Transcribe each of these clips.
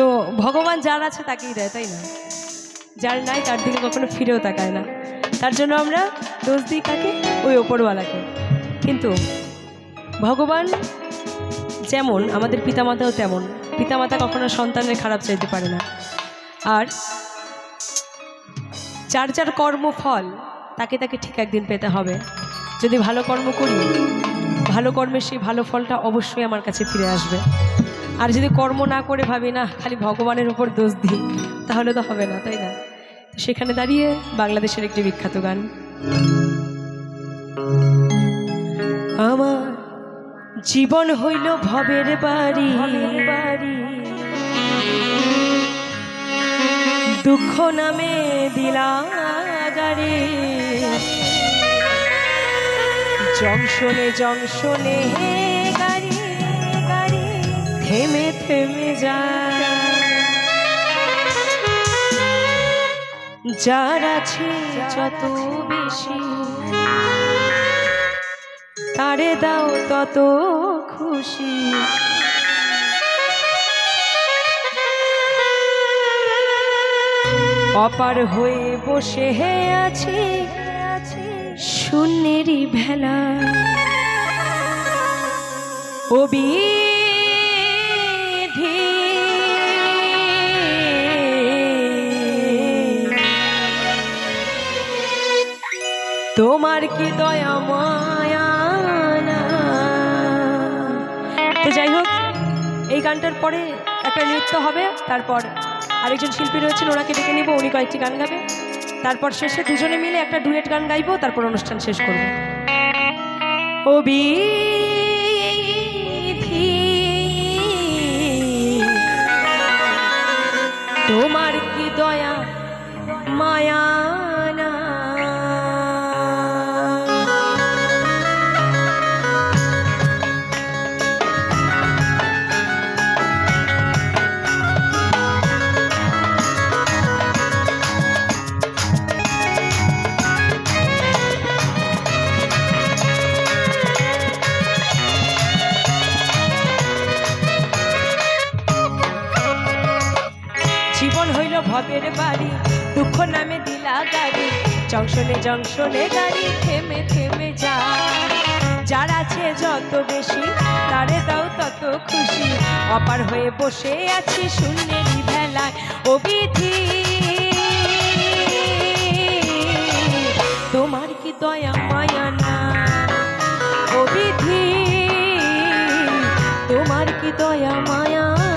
তো ভগবান যার আছে তাকেই দেয়, তাই না? যার নাই তার দিকে কখনো ফিরেও তাকায় না। তার জন্য আমরা দোষ দিই কাকে? ওই ওপরওয়ালাকে। কিন্তু ভগবান যেমন আমাদের পিতামাতাও তেমন। পিতামাতা কখনো সন্তানের খারাপ চাইতে পারে না। আর যার যার কর্মফল তাকে তাকে ঠিক একদিন পেতে হবে। যদি ভালো কর্ম করি, ভালো কর্মের সেই ভালো ফলটা অবশ্যই আমার কাছে ফিরে আসবে। আর যদি কর্ম না করে ভাবি না খালি ভগবানের উপর দোষ দিই, তাহলে তো হবে না, তাই না? তো সেখানে দাঁড়িয়ে বাংলাদেশের একটি বিখ্যাত গান, আমার জীবন হইল ভবের বাড়ি, দুঃখ নামে দিলা গাড়ি, জংশনে জংশনে গাড়ি গাড়ি থেমে থেমে যায়, যার আছে যত বেশি তারে দাও তত খুশি, অপার হয়ে বসে আছে শূন্যেরই ভেলা, অবিধি তোমার কি দয়া মায়া না। তো যাই হোক, এই গানটার পরে একটা নৃত্য হবে, তারপর আরেকজন শিল্পী রয়েছেন, ওনাকে ডেকে নিব, উনি কয়েকটি গান গাবে, তারপর শেষে দুজনে মিলে একটা ডুয়েট গান গাইবো, তারপর অনুষ্ঠান শেষ করবো। অবিধি তোমার কি দয়া মায়া না। জীবন হইল ভবের বাড়ি, দুঃখ নামে দিলা গাড়ি, জংশনে জংশনে গাড়ি থেমে থেমে যায়, যার আছে যত বেশি তারে দাও তত খুশি, অপার হয়ে বসে আছি শূন্যেরই ভেলায়, অবিধি তোমার কি দয়া মায়া না। অবিধি তোমার কি দয়া মায়া না।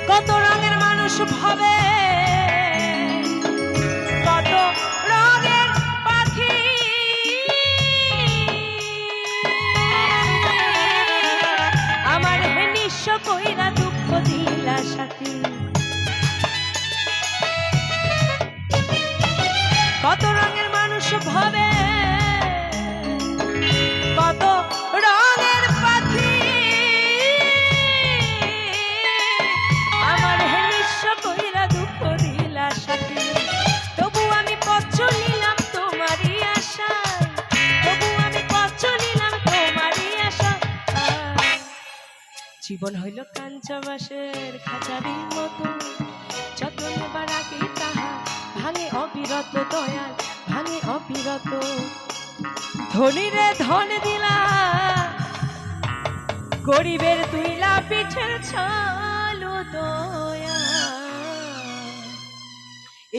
কত রঙের মানুষ ভাবে, কত রঙের পাখি, আমার হে নিঃস্ব কইরা দুঃখ দিলা সাথী, কত রঙের মানুষ ভাবে, কত রঙের পাখি, আমার হে নিঃস্ব কইরা দুঃখ দিলা সাথী, তবু আমি পথ চলিলাম তোমারই আশায়, তবু আমি পথ চলিলাম তোমারই আশায়, জীবন হইল কাঞ্চা বাঁশের খাঁচারির মতো, যতন বারাকি তাহা ভাঙে অবিরত, দয়াল ভাঙে অবিরত, ধনীরে ধন দিলা গরিবের তুইলা পিঠের ছালু দয়া,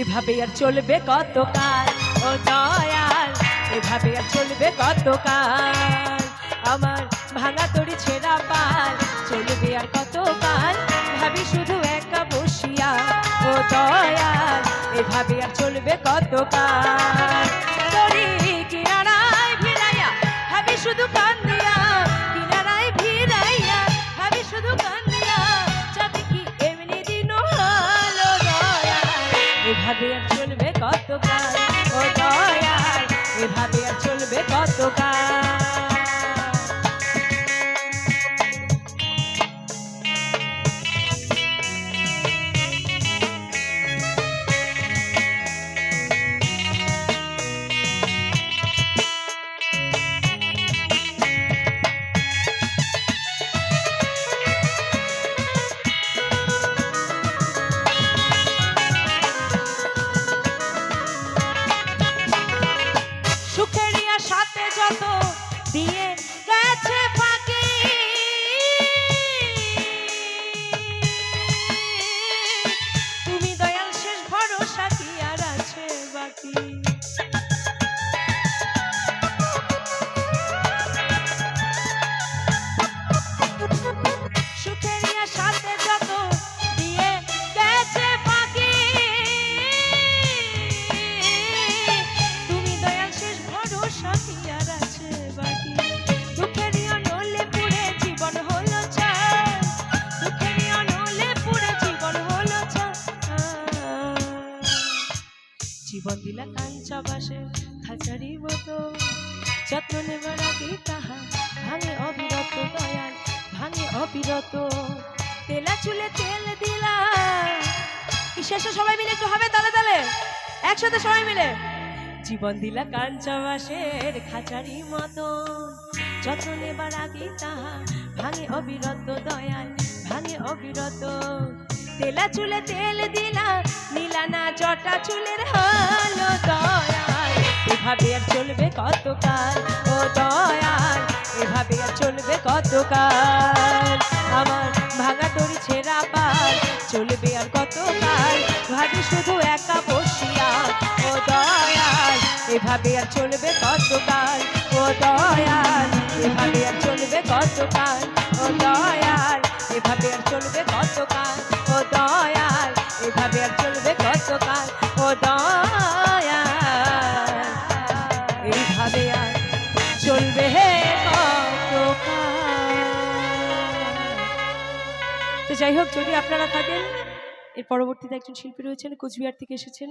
এভাবে আর চলবে কতকাল ও দয়াল, এভাবে আর চলবে কতকাল, আমার ভাঙা তরি ছেঁড়া পাল চলবে আর কতকাল, ভাবি শুধু একা বসিয়া ও দয়াল, এভাবে আর চলবে কতকাল, তরি কিনারায় ভিড়াইয়া ভাবি শুধু কান্দিয়া, কিনারায় ভিড়াইয়া ভাবি শুধু কান্দিয়া, যাবে কি এমনি দিন এভাবে আর চলবে কতকাল ও দয়াল এভাবে আর চলবে কতকাল সাথে যত দিয়ে গেছে ফাঁকি তুমি দয়াল শেষ ভরসা কি আর আছে বাকি সুখের সাথে যত দিয়ে গেছে ফাঁকি তুমি দয়াল শেষ ভরসা কি আর আছে বাকি দুঃখের নলে পুড়ে জীবন হলো ছাই দুঃখের নলে পুড়ে জীবন হলো ছাই জীবন দিলা কাঞ্চা বাসে খাঁচারি মতো যত্ন নেবার আগে তাহা ভাঙে অবিরত দয়াল ভাঙে অবিরত তেলা চুলে তেল দিলা কি শেষে সবাই মিলে একটু হবে তালে তালে একসাথে সবাই মিলে জীবন দিলা কাঞ্চা বাসের খাঁচারি মতো যত্ন নেবার আগে তাহা ভাঙে অবিরত দয়াল ভাঙে অবিরত তেলা চুলে তেল দিলা নীলা না জটা চুলের হলো দয়াল এভাবে আর চলবে কতকাল ও দয়াল এভাবে আর চলবে কতকাল আমার ভাঙা তরি ছেঁড়া পাল চলবে আর কতকাল ভাবি শুধু একা বসিয়া ও দয়াল এভাবে আর চলবে কতকাল ও দয়াল এভাবে আর চলবে কতকাল ও দয়াল এভাবে আর চলবে কতকাল ও দয়াল এভাবে আর চলবে কতকাল ও দয়াল এইভাবে আর চলবে তো যাই হোক যদি আপনারা থাকেন এর পরবর্তীতে একজন শিল্পী রয়েছেন কোচবিহার থেকে এসেছেন